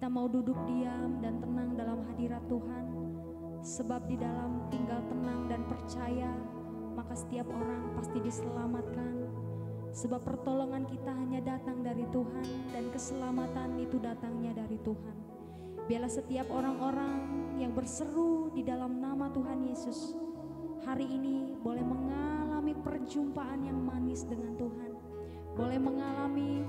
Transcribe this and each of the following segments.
mau duduk diam dan tenang dalam hadirat Tuhan. Sebab di dalam tinggal tenang dan percaya, maka setiap orang pasti diselamatkan. Sebab pertolongan kita hanya datang dari Tuhan dan keselamatan itu datangnya dari Tuhan. Biarlah setiap orang-orang yang berseru di dalam nama Tuhan Yesus hari ini boleh mengalami perjumpaan yang manis dengan Tuhan. Boleh mengalami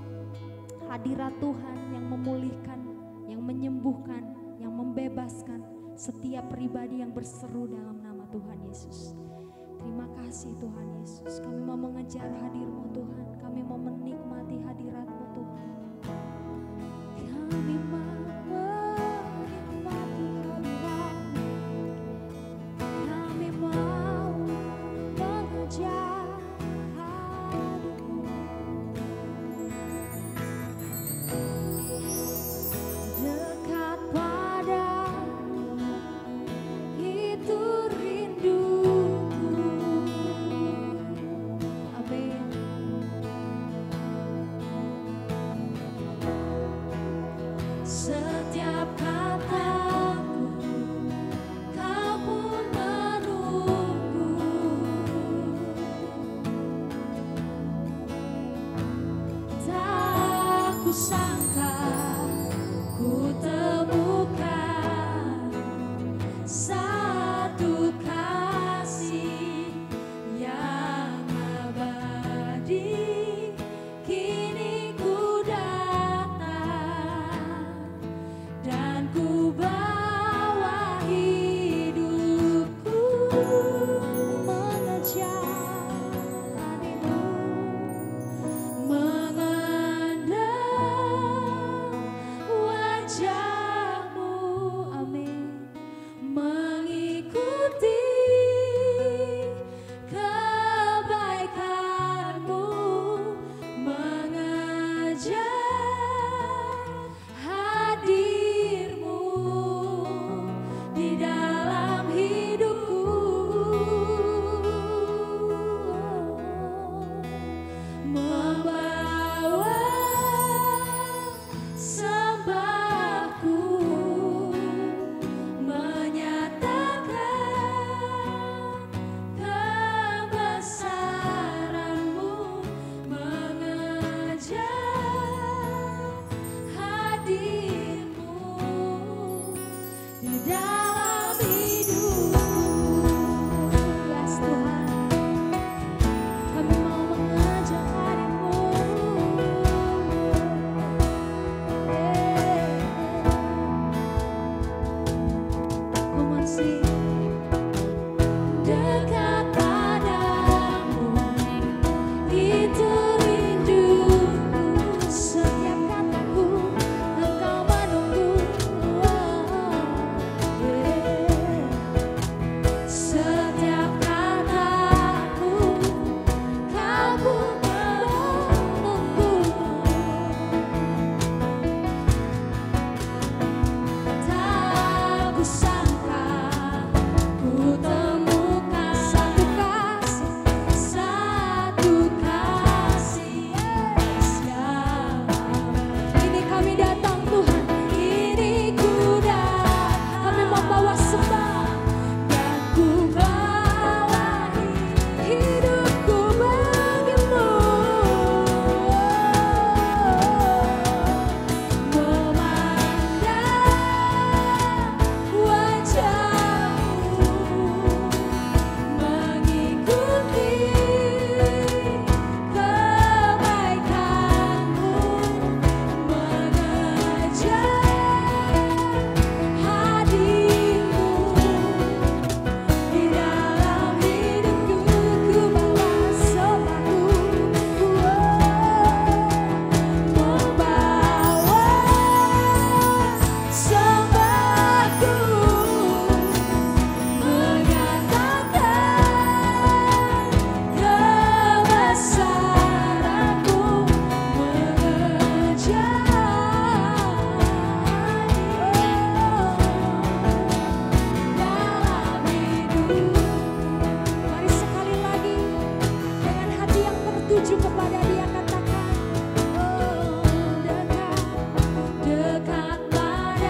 hadirat Tuhan yang memulihkan, yang menyembuhkan, yang membebaskan setiap pribadi yang berseru dalam nama Tuhan Yesus. Terima kasih Tuhan Yesus. Kami mau mengejar hadir-Mu Tuhan. Kami mau menikmati hadirat-Mu Tuhan. Kami mau menikmati hadirat-Mu. Kami mau mengejar hadir-Mu. Dekat padamu itu rinduku. Amin. Setiap kataku Kau pun menunggu. Tak kusangka ku temukan satu kasih yang abadi. Kini ku datang dan ku bawa hidupku mengejar hadirat-Mu, memandang wajah-Mu, amin, mengikuti kebaikan-Mu, mengejar hadir-Mu di dalam hidupku, membawa sembahku, menyatakan kebesaran-Mu, mengejar hadir-Mu di dalam hidupku. Yes Tuhan, kami mau mengejar hadir-Mu. Come on, sing. Dekat padamu itu rinduku. Setiap kataku Engkau menunggu. Setiap kataku Kau pun menunggu. Tak kusangka ku temukan satu kasih yang ini kami datang Tuhan, ini ku datang, kami membawa sembah dan ku bawa hidupku bagi-Mu, memandang wajah-Mu, mengikuti kebaikan-Mu, mengejar hadir-Mu di dalam hidupku. Ku bawa sembahku, membawa sembahku, menyatakan kebesaran-Mu, mengejar dalam hidup. Mari sekali lagi dengan hati yang tertuju kepada Dia katakan, oh dekat, dekat padamu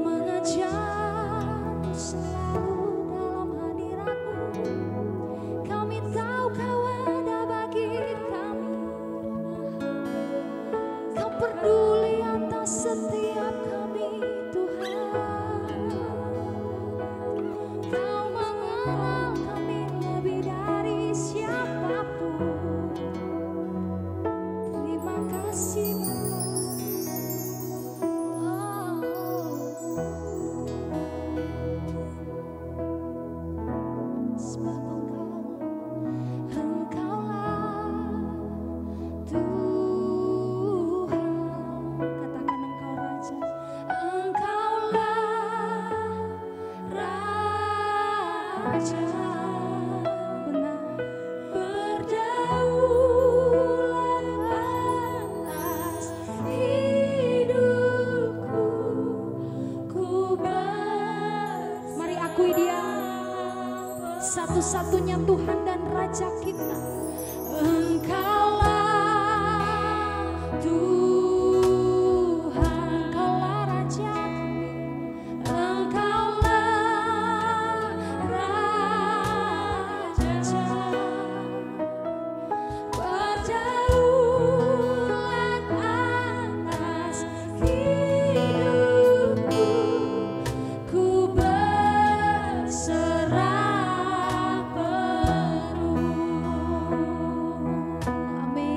Mengejar mengakui Dia satu-satunya Tuhan dan Raja kita. Engkaulah Tuhan, Engkaulah Raja kami, Engkaulah Raja. Berdaulat atas hidupku, ku berserah penuh. Amin.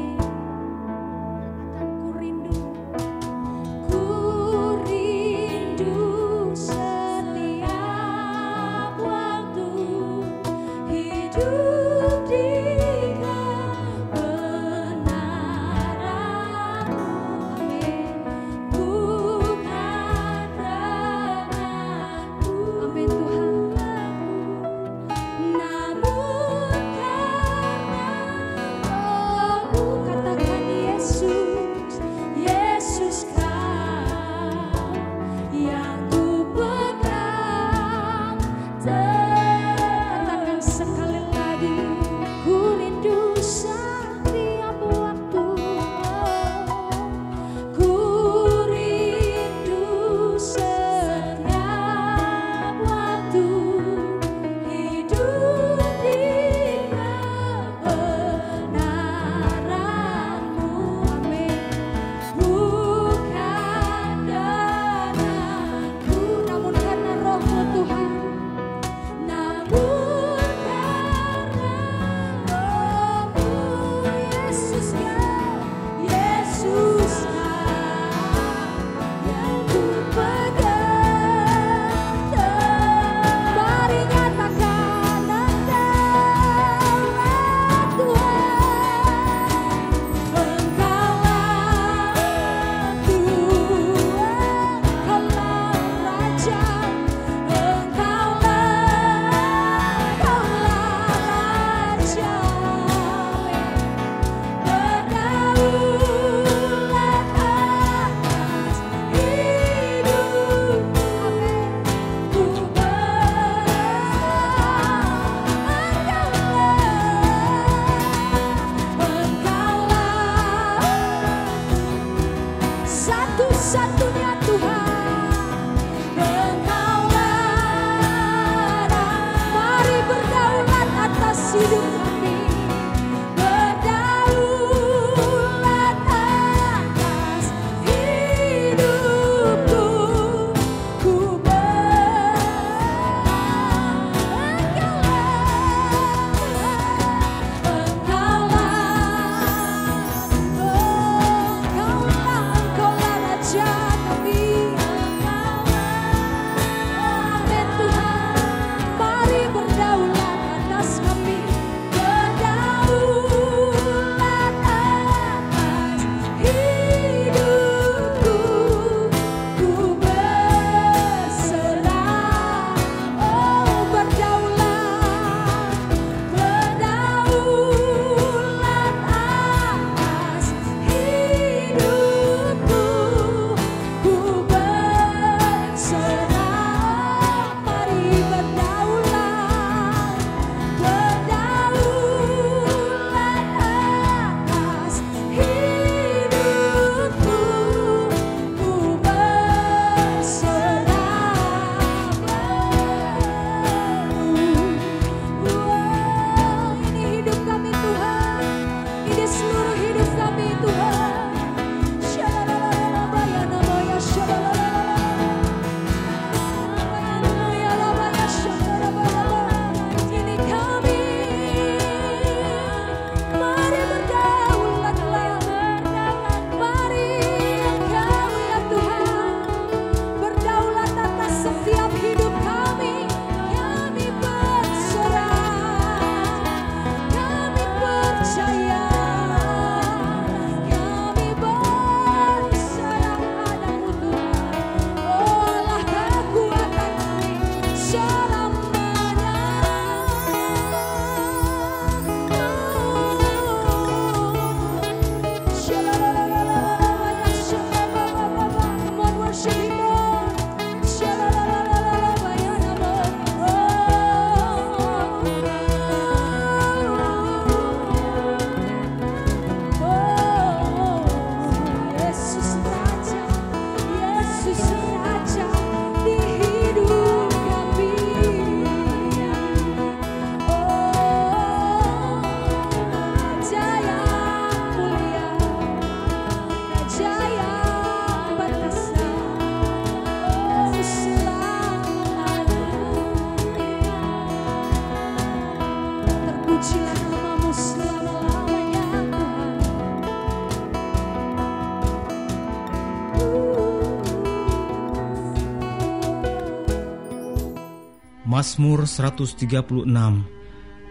Mazmur 136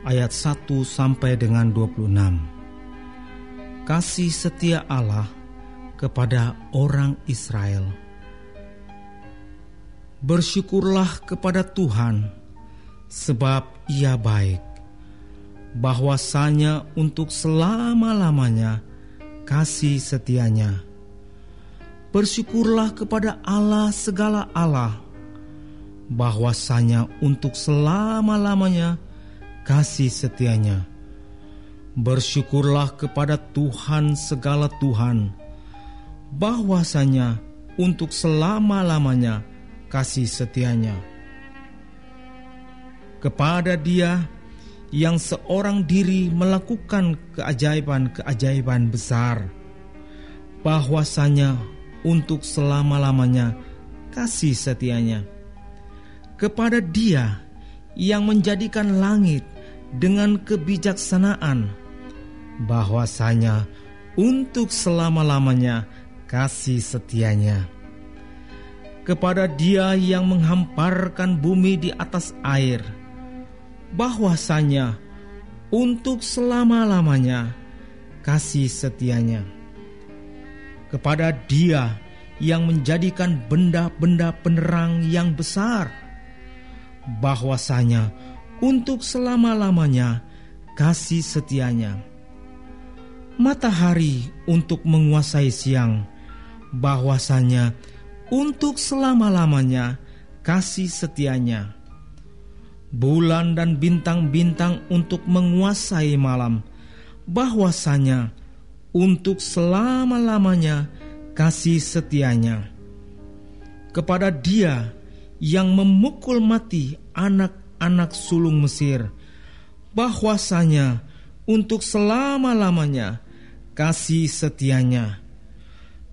ayat 1 sampai dengan 26. Kasih setia Allah kepada orang Israel. Bersyukurlah kepada Tuhan, sebab Ia baik. Bahwasanya untuk selama-lamanya kasih setianya. Bersyukurlah kepada Allah segala Allah, bahwasanya untuk selama-lamanya kasih setianya. Bersyukurlah kepada Tuhan segala Tuhan, bahwasanya untuk selama-lamanya kasih setianya. Kepada Dia yang seorang diri melakukan keajaiban-keajaiban besar, bahwasanya untuk selama-lamanya kasih setianya. Kepada Dia yang menjadikan langit dengan kebijaksanaan, bahwasanya untuk selama-lamanya kasih setianya. Kepada Dia yang menghamparkan bumi di atas air, bahwasanya untuk selama-lamanya kasih setianya. Kepada Dia yang menjadikan benda-benda penerang yang besar, bahwasanya untuk selama-lamanya kasih setianya. Matahari untuk menguasai siang, bahwasanya untuk selama-lamanya kasih setianya. Bulan dan bintang-bintang untuk menguasai malam, bahwasanya untuk selama-lamanya kasih setianya. Kepada Dia yang memukul mati anak-anak sulung Mesir, bahwasanya untuk selama-lamanya kasih setianya.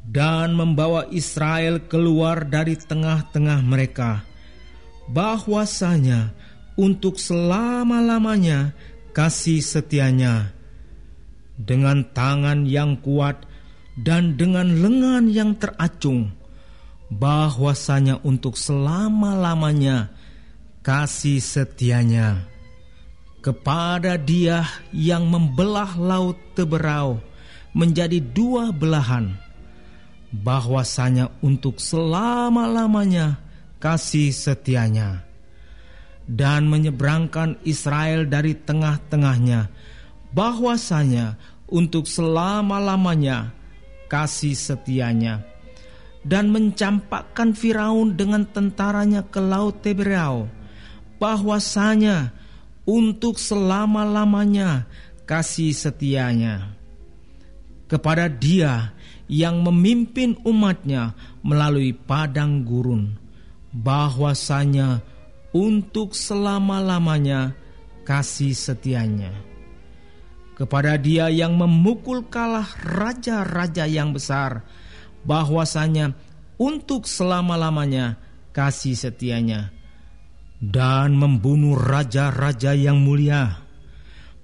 Dan membawa Israel keluar dari tengah-tengah mereka, bahwasanya untuk selama-lamanya kasih setianya. Dengan tangan yang kuat dan dengan lengan yang teracung, bahwasanya untuk selama-lamanya kasih setianya. Kepada Dia yang membelah laut Teberau menjadi dua belahan, bahwasanya untuk selama-lamanya kasih setianya. Dan menyeberangkan Israel dari tengah-tengahnya, bahwasanya untuk selama-lamanya kasih setianya. Dan mencampakkan Firaun dengan tentaranya ke laut Teberau, bahwasanya untuk selama-lamanya kasih setianya. Kepada Dia yang memimpin umatnya melalui padang gurun, bahwasanya untuk selama-lamanya kasih setianya. Kepada Dia yang memukul kalah raja-raja yang besar, bahwasanya untuk selama-lamanya kasih setianya. Dan membunuh raja-raja yang mulia,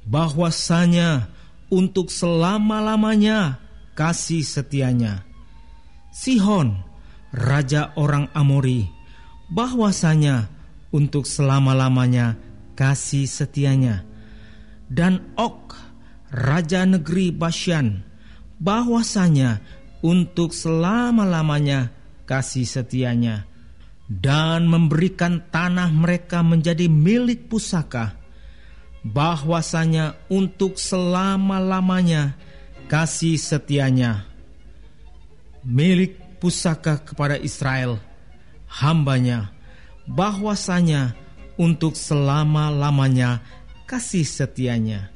bahwasanya untuk selama-lamanya kasih setianya. Sihon, raja orang Amori, bahwasanya untuk selama-lamanya kasih setianya. Dan Og, raja negeri Bashan, bahwasanya untuk selama-lamanya kasih setianya. Dan memberikan tanah mereka menjadi milik pusaka, bahwasanya untuk selama-lamanya kasih setianya. Milik pusaka kepada Israel, hambanya, bahwasanya untuk selama-lamanya kasih setianya.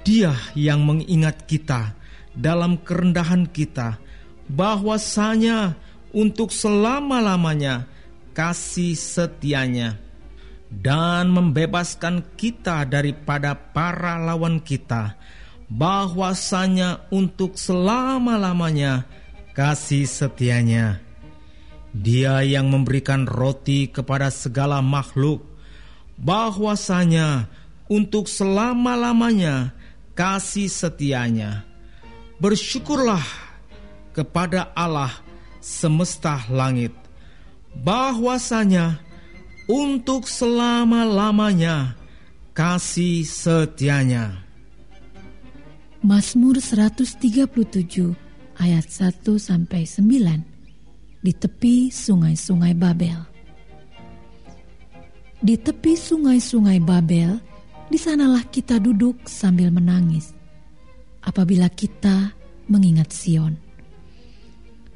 Dia yang mengingat kita dalam kerendahan kita, bahwasanya untuk selama-lamanya kasih setianya. Dan membebaskan kita daripada para lawan kita, bahwasanya untuk selama-lamanya kasih setianya. Dia yang memberikan roti kepada segala makhluk, bahwasanya untuk selama-lamanya kasih setianya. Bersyukurlah kepada Allah semesta langit, bahwasanya untuk selama-lamanya kasih setianya. Mazmur 137 ayat 1-9. Di tepi sungai-sungai Babel. Di tepi sungai-sungai Babel, di sanalah kita duduk sambil menangis apabila kita mengingat Sion.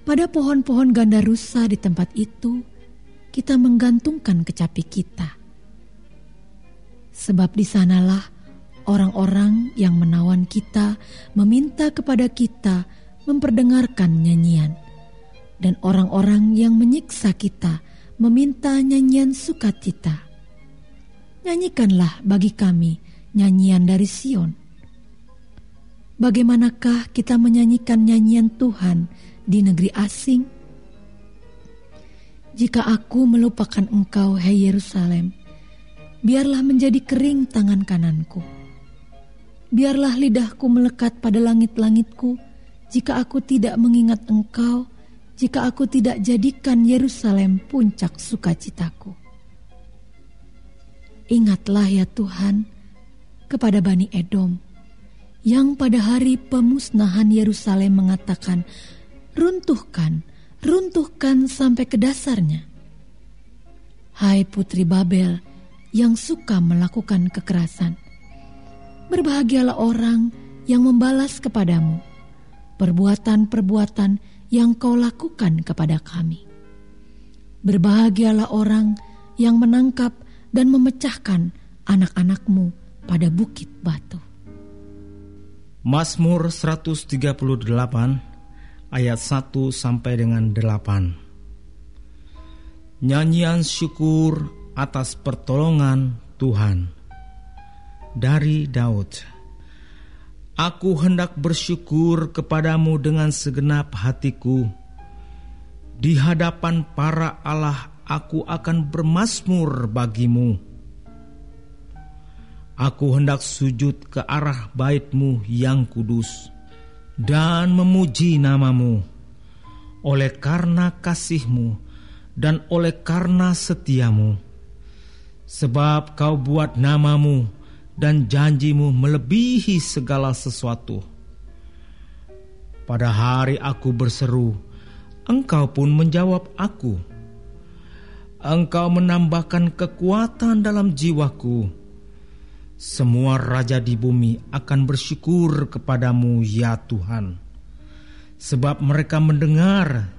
Pada pohon-pohon ganda rusa di tempat itu, kita menggantungkan kecapi kita. Sebab di sanalah orang-orang yang menawan kita meminta kepada kita memperdengarkan nyanyian, dan orang-orang yang menyiksa kita meminta nyanyian sukacita. Nyanyikanlah bagi kami nyanyian dari Sion. Bagaimanakah kita menyanyikan nyanyian Tuhan di negeri asing? Jika aku melupakan engkau, hai Yerusalem, biarlah menjadi kering tangan kananku. Biarlah lidahku melekat pada langit-langitku, jika aku tidak mengingat engkau, jika aku tidak jadikan Yerusalem puncak sukacitaku. Ingatlah ya Tuhan kepada Bani Edom, yang pada hari pemusnahan Yerusalem mengatakan, runtuhkan, runtuhkan sampai ke dasarnya. Hai putri Babel yang suka melakukan kekerasan, berbahagialah orang yang membalas kepadamu perbuatan-perbuatan yang kau lakukan kepada kami. Berbahagialah orang yang menangkap dan memecahkan anak-anakmu pada bukit batu. Mazmur 138 ayat 1-8. Nyanyian syukur atas pertolongan Tuhan. Dari Daud. Aku hendak bersyukur kepadamu dengan segenap hatiku. Di hadapan para Allah aku akan bermazmur bagimu. Aku hendak sujud ke arah bait-Mu yang kudus dan memuji namamu oleh karena kasih-Mu dan oleh karena setia-Mu. Sebab kau buat namamu dan janji-Mu melebihi segala sesuatu. Pada hari aku berseru, Engkau pun menjawab aku. Engkau menambahkan kekuatan dalam jiwaku. Semua raja di bumi akan bersyukur kepadamu ya Tuhan. Sebab mereka mendengar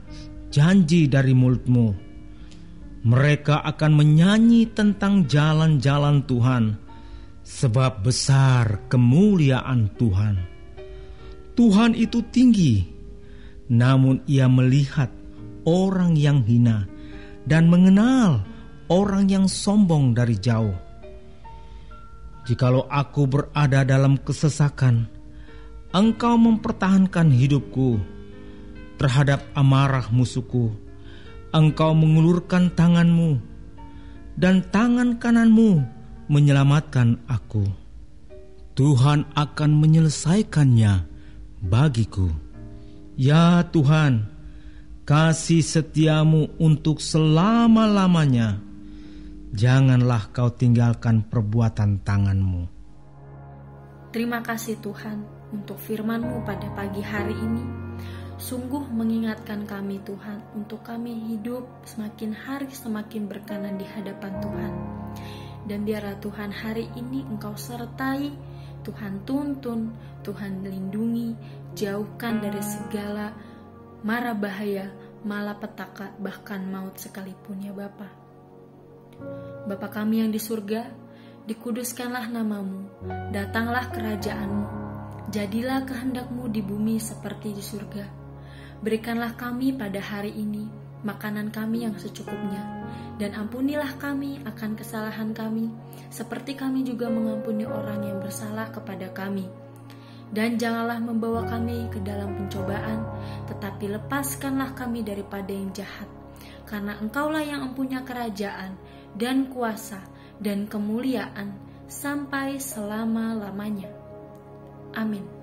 janji dari mulut-Mu. Mereka akan menyanyi tentang jalan-jalan Tuhan. Sebab besar kemuliaan Tuhan. Tuhan itu tinggi, namun Ia melihat orang yang hina dan mengenal orang yang sombong dari jauh. Jikalau aku berada dalam kesesakan, Engkau mempertahankan hidupku. Terhadap amarah musuhku, Engkau mengulurkan tangan-Mu, dan tangan kanan-Mu menyelamatkan aku. Tuhan akan menyelesaikannya bagiku. Ya Tuhan, kasih setiamu untuk selama-lamanya. Janganlah kau tinggalkan perbuatan tanganmu. Terima kasih Tuhan untuk firman-Mu pada pagi hari ini. Sungguh mengingatkan kami Tuhan untuk kami hidup semakin hari semakin berkenan di hadapan Tuhan. Dan biarlah Tuhan hari ini Engkau sertai, Tuhan tuntun, Tuhan lindungi, jauhkan dari segala mara bahaya, malapetaka, bahkan maut sekalipun ya Bapa. Bapa kami yang di surga, dikuduskanlah namamu, datanglah kerajaan-Mu, jadilah kehendak-Mu di bumi seperti di surga. Berikanlah kami pada hari ini makanan kami yang secukupnya, dan ampunilah kami akan kesalahan kami, seperti kami juga mengampuni orang yang bersalah kepada kami. Dan janganlah membawa kami ke dalam pencobaan, tetapi lepaskanlah kami daripada yang jahat. Karena Engkaulah yang mempunyai kerajaan, dan kuasa, dan kemuliaan, sampai selama-lamanya. Amin.